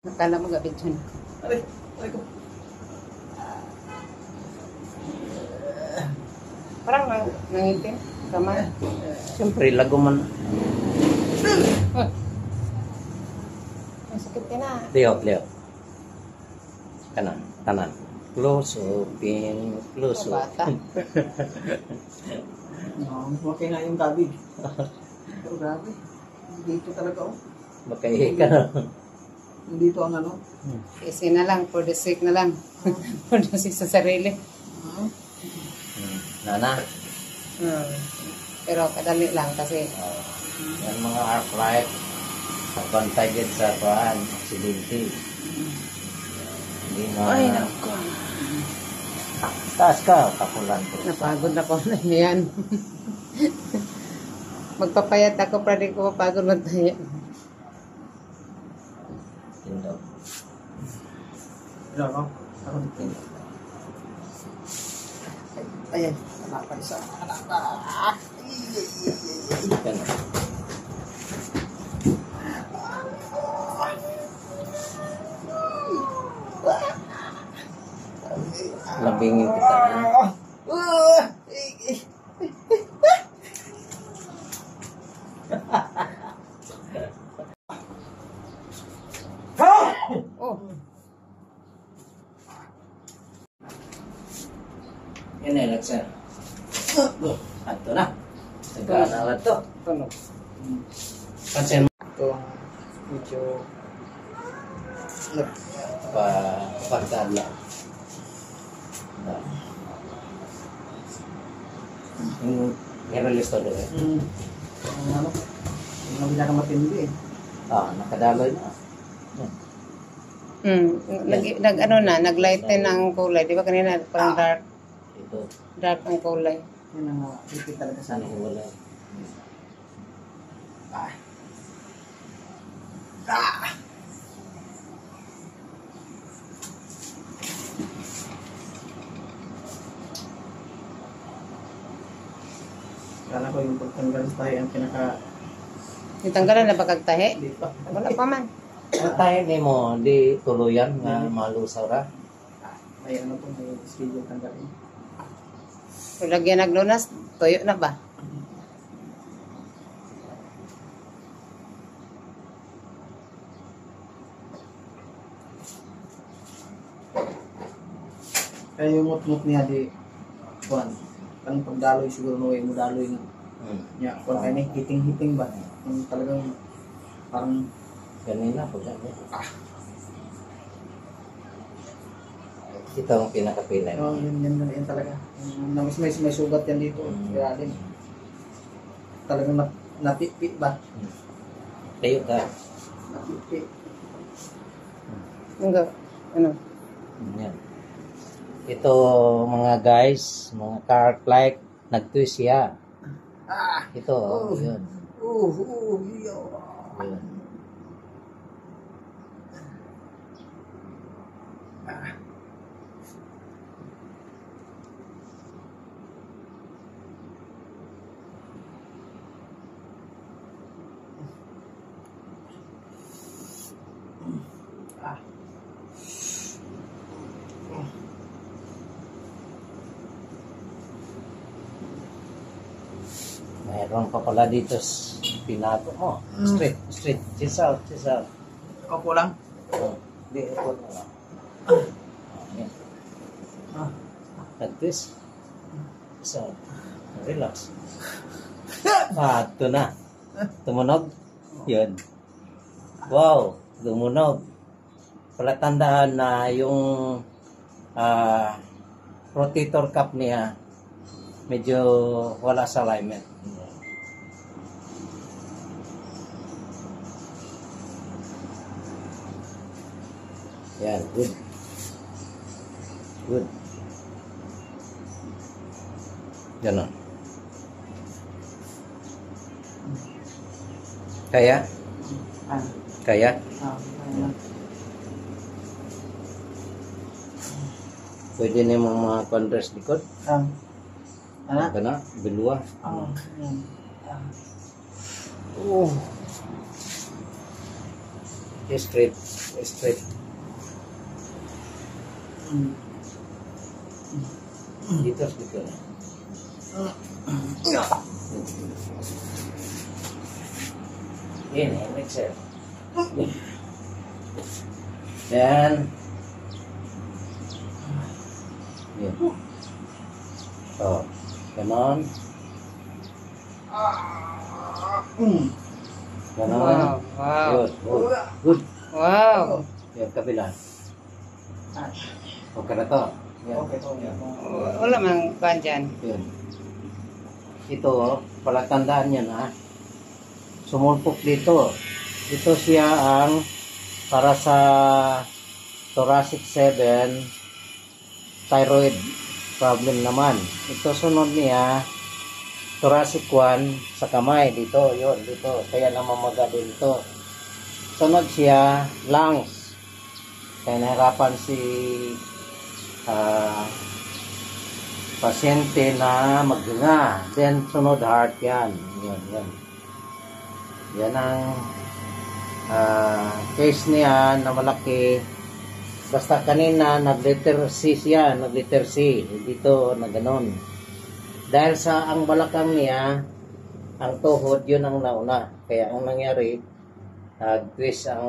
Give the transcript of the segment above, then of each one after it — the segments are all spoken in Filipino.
Akala mo gabit yun. Aray, aray ko. Parang nangitin. Kamay. Siyempre, lago man. Ang sakit ka na. Leo. Kanan. Close, open, close, Bata. open. Okay nga yung kabig. Pero grabe. Dito talaga oh. Makahihi ka na. Dito ang ano. Kasi na lang, for the sake na lang. For the sake sa sarili. Nana. Pero kadali lang kasi Yan mga arc light. Pagpantay din sa paan. Aksidente. Hindi na. ay nako. Taas ka. Kapulan ko. Napagod na ko na yan. Magpapayat ako para di ko mapagod magtaya. Tindog. Ano ako? Ako dito. Ayan. Kalakal sa kalakal. Yan. Labingin kita. Oh, Yan eh, Laksa. Ato na. Nagkana na to. tunog. Pansin mo. Ito. Medyo. Pagkala. Yung nirelisto doon eh. Ano? Yung nabila ka matindi eh. Nakadaloy na. Nag-lighten ang kulay. Di ba kanina parang Ito. dark ang kulay. Yan ang repeat talaga sa Sana wala. Kala ko yung pagtanggal tayo ang pinaka Itanggalan na ba kagtahi? dito. Wala pa man. Ano tayo ni mo, di tuluyan nga malusaw ra. Ay ano po, may schedule tanggalin. Kung lagyan naglunas, tuyo na ba? Kaya yung mut-mut niya di kuan. Ang pagdaloy siguro no mo daloy na. Ya, kuan kay ni hiting-hiting ba? Yung talagang parang Ganina po dyan. Ito ang pinakapilay. yan talaga. Namis may sugat yan dito. Kaya din. Talagang natipit ba? Tayo ka. Natipit. Ano? Yan. Ito mga guys, mga car like, nag-twist siya. Ito, yun. Yun. Mayroon pa pala dito pinato mo. Straight. Cheese out. Opo lang. Hindi, ito. Yan. Nag-twist. So, relax. Ito na. Tumunog. Yun. Wow, tumunog. Palatandaan na yung rotator cuff niya medyo wala sa alignment. Yan, good. Ganon. Kaya? Pwede na yung mga contrast likod. Ito na, bilwa. Straight. Straight. Dito, dito. Yan, mixer. Yan. Yan. Oh, ganon. Ganon. Wow. Wow. Good, good. Good. Wow. Yan, kabila. Okay na to. Yan. Okay to. Wala mang kuhan dyan. Yun. Ito, oh, palatandaan yan, ha. Sumulpok dito. Ito siya ang para sa thoracic 7 thyroid problem naman. Ito sunod niya thoracic 1 sa kamay dito, yun, dito. Kaya namamaga dito. Sunod siya lungs. Kaya nahirapan si pasyente na maghinga. Then sunod heart yan. Yan. Yan ang case niya na malaki. Basta kanina nag-letter C siya, nag-letter C. Dito na ganon. Dahil sa ang balakang niya, ang tuhod, yun ang nauna. Kaya ang nangyari, twist ang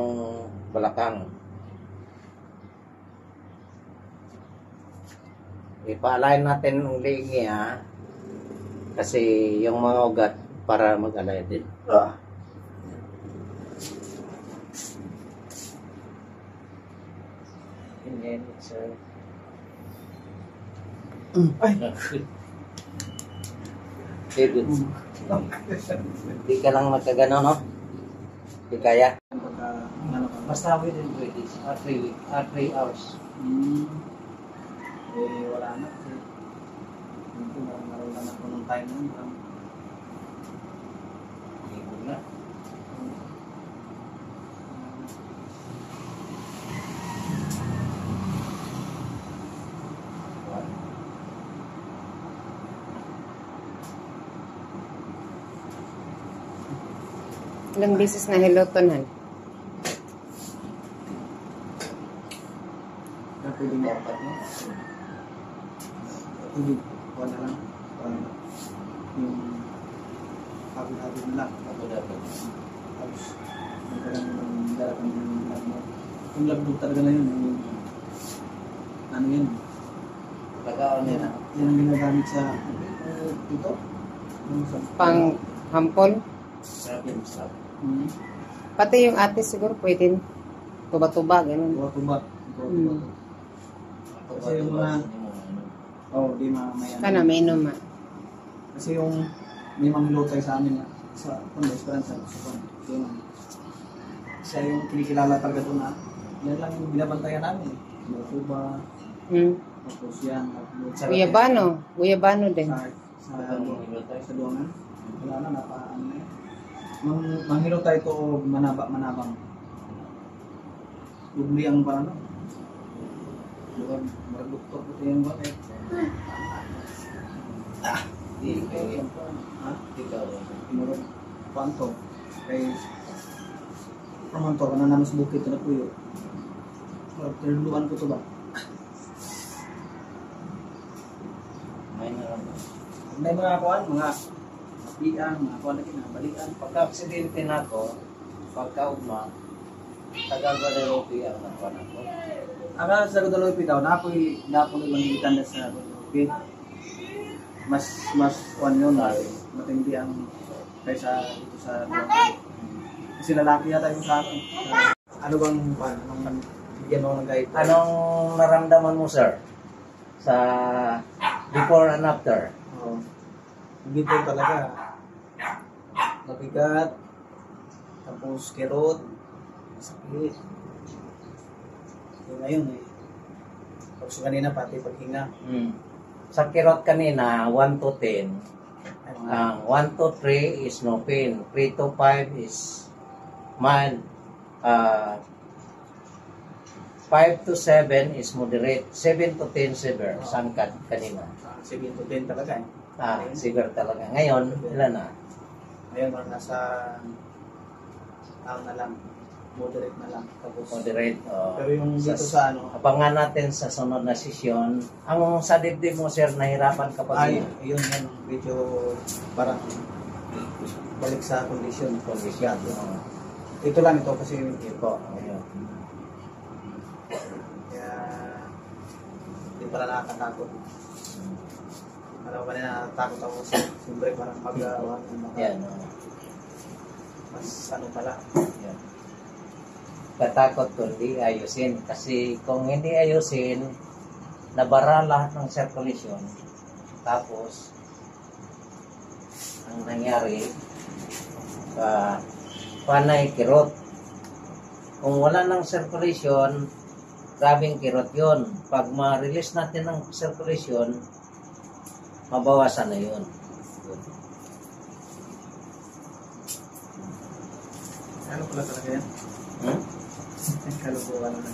balakang. Ipa-align natin ang leg niya kasi yung mga ugat para mag-align din. And then it's okay, good. Di ka lang magkagano, no? Di kaya. Basta within 3 days, 3 hours. Wala na kasi ito naroon ako ng time na Hindi na. Ilang beses na hilotonan. na pwedeng dapat no? Hindi, wala lang. Yung habit-habit na lang. Tapos, magkaroon ng darating ng lagnog. Yung lagnog talaga na yun. Yung, ano yun? Pagkaon nila. Yan ang ginagamit sa ito. Yung sa Pang hampon. Sarapin, sarap. Pati yung ate siguro pwede tuba-tuba, ganun. Tuba-tuba. Kasi yung mga di mamaya. Kana, may inuman. Kasi yung may mamilotay sa amin sa Esperanza. Siya yung kinikilala talaga doon na yan lang yung binabantayan namin. Tuba, tapos yan. Guyabano din. Sa duwangan. Wala na, napaano na yan. Manghilotay to manabang. Ubli ang parang doktor po yung bakit. Di kayo. Ha? Ikaw. Pinurog panto. Kay Pamanto ka na naman sa bukid na po yun. Tinuluan ko to ba? May nalang. May mga kuhan, mga balian, mga kuhan lagi na balian. Pagka-aksidente na ako, pagka-ugma, taga-Guadalupe ang nakuha ko. Ang sa Guadalupe daw, napoy ilang sa Guadalupe. Mas kuhan yun, matindi ang kaysa dito sa Guadalupe. Kasi lalaki yata yung sa akin. Ano bang kuhan? Anong bigyan mo ng guide? Anong naramdaman mo, sir? Sa before and after? Dito talaga. Mabigat. Tapos kirot. Sakit. Yun ngayon eh. Tapos kanina pati paghinga. Sa kirot kanina, 1 to 10. Ay, 1 to 3 is no pain. 3 to 5 is mild. 5 to 7 is moderate. 7 to 10 severe. Saan ka kanina? 7 to 10 talaga eh. Severe talaga. Ngayon, ilan na? Ngayon nasa taon na lang. moderate na lang. Tapos, Moderate. pero yung dito sa ano, Abangan natin sa sunod na sesyon. Ang sa dibdib mo, sir, nahirapan ka pa ay, yun yan, medyo parang balik sa kondisyon. Kondisyon. Ito lang ito kasi Ito. Ayun. kaya hindi pala nakakatakot. Alam ko ba na natatakot ako siyempre parang magawa Yan. mas ano pala. Yan. Katakot kundi ayusin. Kasi kung hindi ayusin, nabara lahat ng circulation. Tapos, ang nangyari, panay kirot. Kung wala ng circulation, grabing kirot yun. Pag ma-release natin ng circulation, mabawasan na yun. Ano pala talaga yan? Hmm? Kalubuhan na.